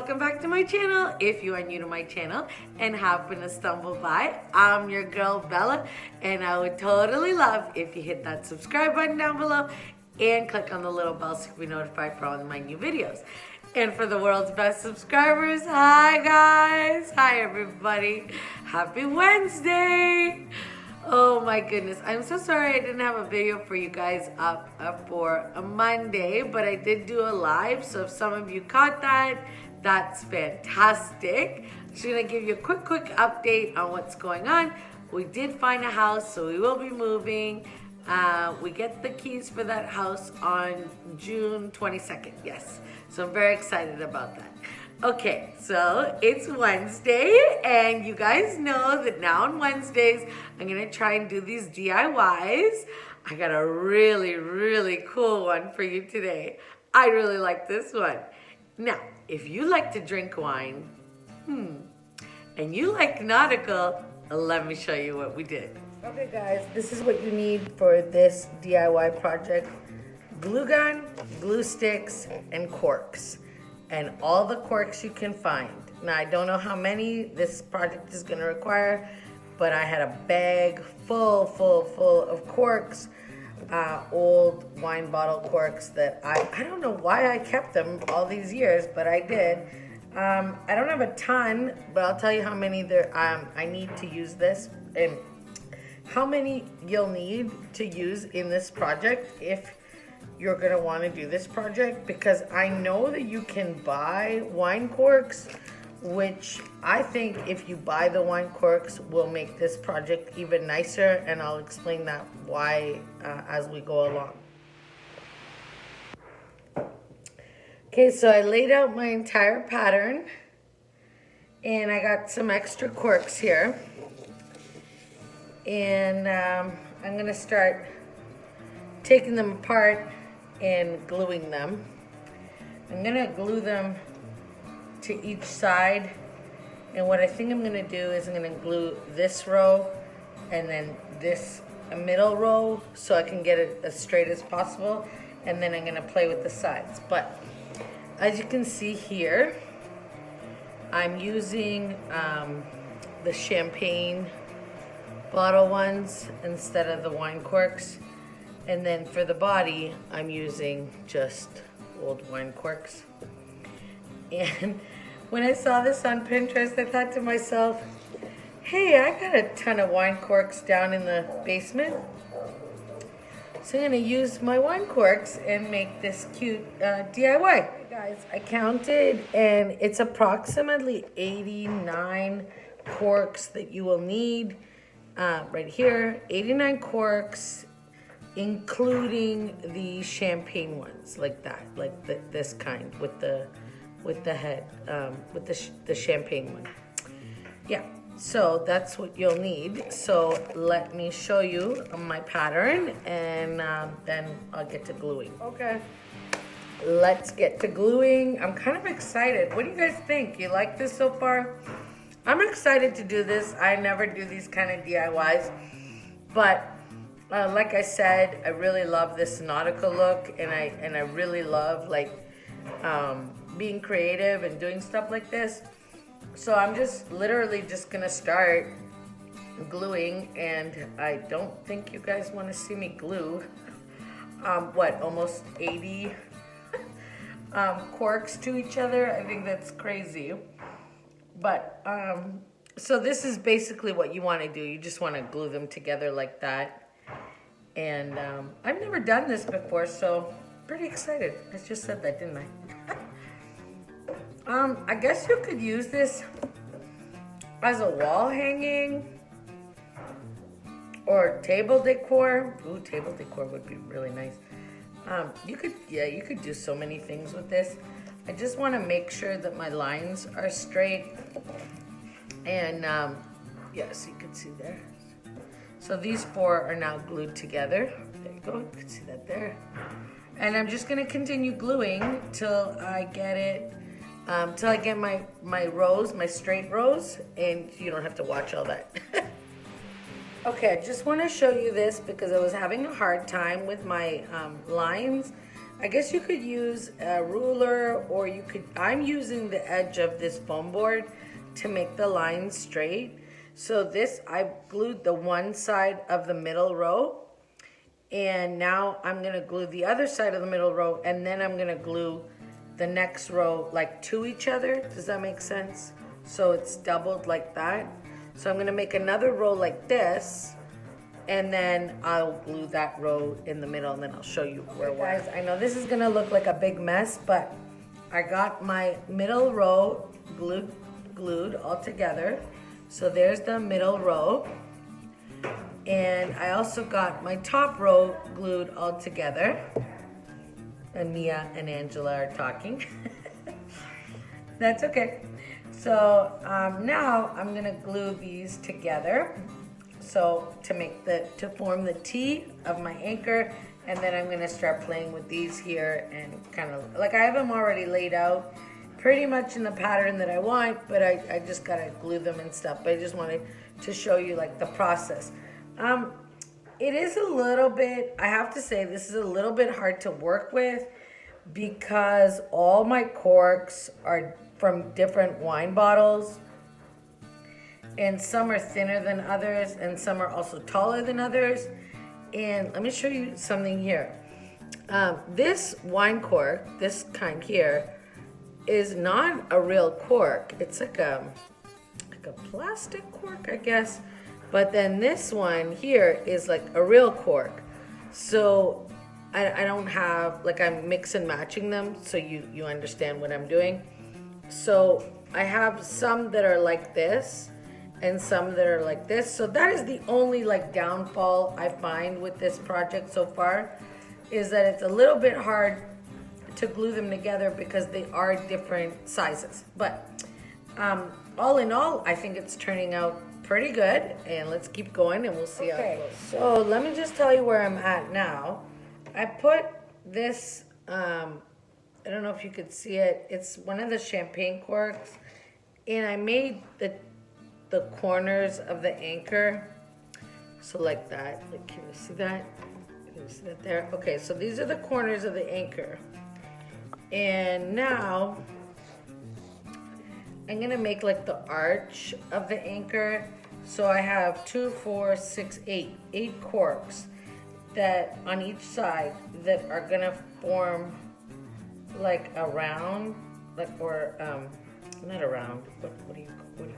welcome back to my channel. If you are new to my channel and happen to stumble by, I'm your girl Bella, and I would totally love if you hit that subscribe button down below and click on the little bell so you can be notified for all of my new videos. And for the world's best subscribers, hi guys, hi everybody, happy Wednesday. Oh my goodness, I'm so sorry I didn't have a video for you guys up for a Monday, but I did do a live, so if some of you caught that, that's fantastic. I'm just gonna give you a quick update on what's going on. We did find a house, so we will be moving. We get the keys for that house on June 22nd, yes. So I'm very excited about that. Okay, so it's Wednesday, and you guys know that now on Wednesdays, I'm gonna try and do these DIYs. I got a really cool one for you today. I really like this one. Now, if you like to drink wine, and you like nautical, let me show you what we did. Okay guys, this is what you need for this DIY project. Glue gun, glue sticks, and corks. And all the corks you can find. Now, I don't know how many this project is gonna require, but I had a bag full of corks, old wine bottle corks that I don't know why I kept them all these years, but I did. I don't have a ton, but I'll tell you how many there I need to use this, and how many you'll need to use in this project if you're gonna want to do this project, because I know that you can buy wine corks, which I think if you buy the wine corks will make this project even nicer, and I'll explain that why as we go along. Okay, so I laid out my entire pattern, and I got some extra corks here, and I'm gonna start taking them apart and gluing them. I'm gonna glue them to each side, and what I think I'm gonna do is I'm gonna glue this row and then this middle row so I can get it as straight as possible, and then I'm gonna play with the sides. But as you can see here, I'm using the champagne bottle ones instead of the wine corks. And then for the body, I'm using just old wine corks. And when I saw this on Pinterest, I thought to myself, hey, I got a ton of wine corks down in the basement. So I'm gonna use my wine corks and make this cute DIY. Hey guys, I counted, and it's approximately 89 corks that you will need right here. 89 corks, including the champagne ones, like that, like this kind with the head, with the champagne one. Yeah, so that's what you'll need. So let me show you my pattern, and then I'll get to gluing. Okay, let's get to gluing. I'm kind of excited. What do you guys think? You like this so far? I'm excited to do this. I never do these kind of DIYs, but like I said, I really love this nautical look, and I really love like being creative and doing stuff like this. So I'm just literally just gonna start gluing, and I don't think you guys want to see me glue almost 80 corks to each other. I think that's crazy, but so this is basically what you want to do. You just want to glue them together like that. And I've never done this before, so pretty excited. I just said that, didn't I? I guess you could use this as a wall hanging or table decor. Ooh, table decor would be really nice. You could do so many things with this. I just want to make sure that my lines are straight. And yes, you can see there. So these four are now glued together. There you go, you can see that there. And I'm just gonna continue gluing till I get it, till I get my rows, my straight rows, and you don't have to watch all that. Okay, I just wanna show you this because I was having a hard time with my lines. I guess you could use a ruler, or I'm using the edge of this foam board to make the lines straight. So I glued the one side of the middle row, and now I'm gonna glue the other side of the middle row, and then I'm gonna glue the next row like to each other. Does that make sense? So it's doubled like that. So I'm gonna make another row like this, and then I'll glue that row in the middle, and then I'll show you where we're at. Guys, I know this is gonna look like a big mess, but I got my middle row glued all together. So there's the middle row. And I also got my top row glued all together. And Mia and Angela are talking. That's okay. So now I'm gonna glue these together. So to form the T of my anchor, and then I'm gonna start playing with these here and kind of, like, I have them already laid out pretty much in the pattern that I want, but I just gotta glue them and stuff. But I just wanted to show you like the process. It is a little bit, I have to say, this is a little bit hard to work with because all my corks are from different wine bottles, and some are thinner than others, and some are also taller than others. And let me show you something here. This wine cork, this kind here, is not a real cork. It's like a plastic cork, I guess. But then this one here is like a real cork. So I don't have, like, I'm mix and matching them so you understand what I'm doing. So I have some that are like this and some that are like this. So that is the only like downfall I find with this project so far, is that it's a little bit hard to glue them together because they are different sizes. But all in all, I think it's turning out pretty good, and let's keep going and we'll see how it goes. So let me just tell you where I'm at now. I put this, I don't know if you could see it, it's one of the champagne corks, and I made the corners of the anchor, so like that. Like, can you see that? Can you see that there? Okay, so these are the corners of the anchor. And now I'm gonna make like the arch of the anchor. So I have 2, 4, 6, 8 corks that on each side that are gonna form like a round, like, or not a round, what do you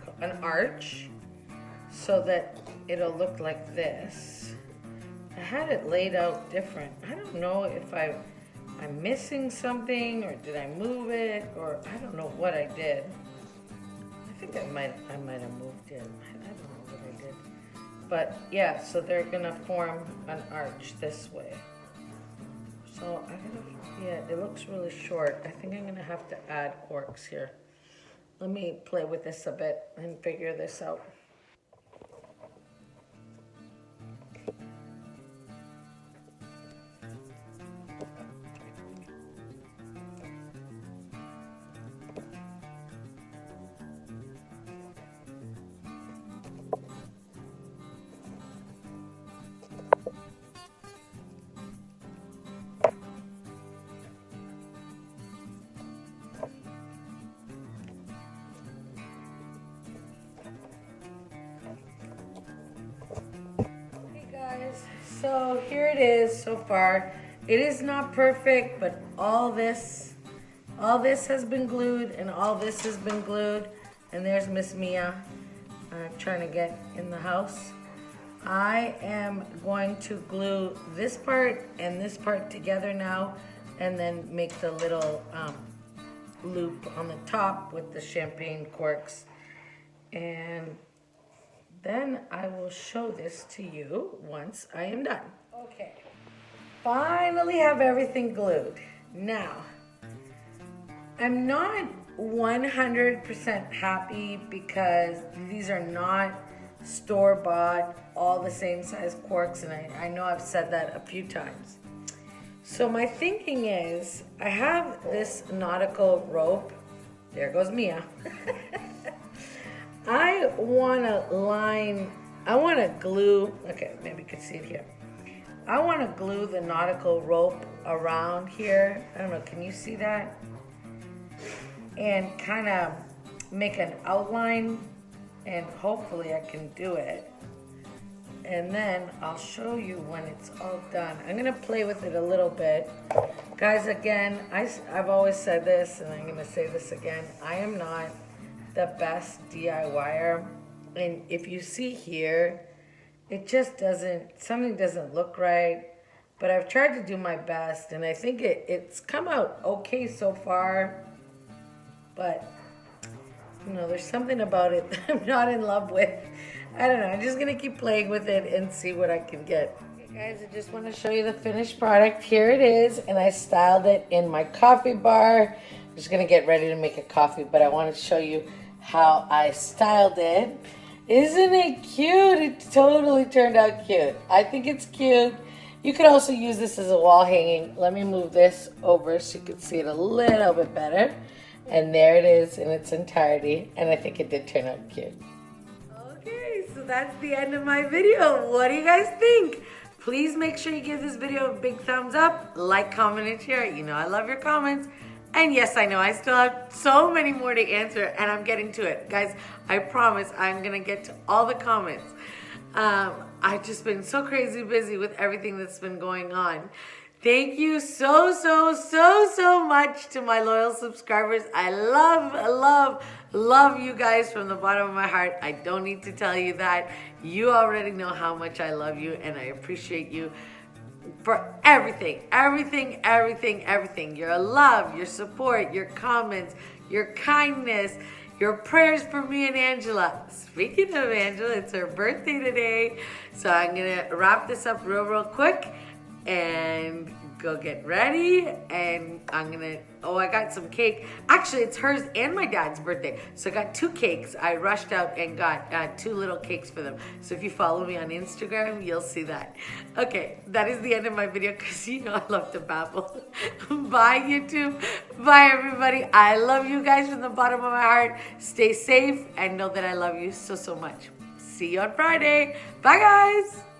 call an arch, so that it'll look like this. I had it laid out different. I don't know if I'm missing something, or did I move it, or I don't know what I did. I think I might have moved it. I don't know what I did. But yeah, so they're gonna form an arch this way. So yeah, it looks really short. I think I'm gonna have to add corks here. Let me play with this a bit and figure this out. So here it is so far. It is not perfect, but all this has been glued, and all this has been glued. And there's Miss Mia trying to get in the house. I am going to glue this part and this part together now, and then make the little loop on the top with the champagne corks. And then I will show this to you once I am done. Okay, finally have everything glued. Now, I'm not 100% happy because these are not store-bought, all the same size corks, and I know I've said that a few times. So my thinking is, I have this nautical rope. There goes Mia. I want to glue, okay, maybe you can see it here. I want to glue the nautical rope around here. I don't know, can you see that? And kind of make an outline, and hopefully I can do it. And then I'll show you when it's all done. I'm gonna play with it a little bit. Guys, again, I've always said this, and I'm gonna say this again. I am not the best DIYer. And if you see here, it just something doesn't look right. But I've tried to do my best, and I think it's come out okay so far. But, you know, there's something about it that I'm not in love with. I don't know, I'm just gonna keep playing with it and see what I can get. Okay guys, I just wanna show you the finished product. Here it is, and I styled it in my coffee bar. I'm just gonna get ready to make a coffee, but I wanted to show you how I styled it. Isn't it cute? It totally turned out cute. I think it's cute. You could also use this as a wall hanging. Let me move this over so you can see it a little bit better. And there it is in its entirety, and I think it did turn out cute. Okay, so that's the end of my video. What do you guys think? Please make sure you give this video a big thumbs up, like, comment, and share. You know I love your comments. And yes, I know I still have so many more to answer, and I'm getting to it. Guys, I promise I'm gonna get to all the comments. I've just been so crazy busy with everything that's been going on. Thank you so much to my loyal subscribers. I love you guys from the bottom of my heart. I don't need to tell you that. You already know how much I love you, and I appreciate you for everything. Your love, your support, your comments, your kindness, your prayers for me and Angela. Speaking of Angela, it's her birthday today. So I'm gonna wrap this up real quick and go get ready, and I got some cake. Actually, it's hers and my dad's birthday, so I got 2 cakes. I rushed out and got 2 little cakes for them. So if you follow me on Instagram, you'll see that. Okay, that is the end of my video, because you know I love to babble. Bye, YouTube. Bye, everybody. I love you guys from the bottom of my heart. Stay safe and know that I love you so much. See you on Friday. Bye, guys.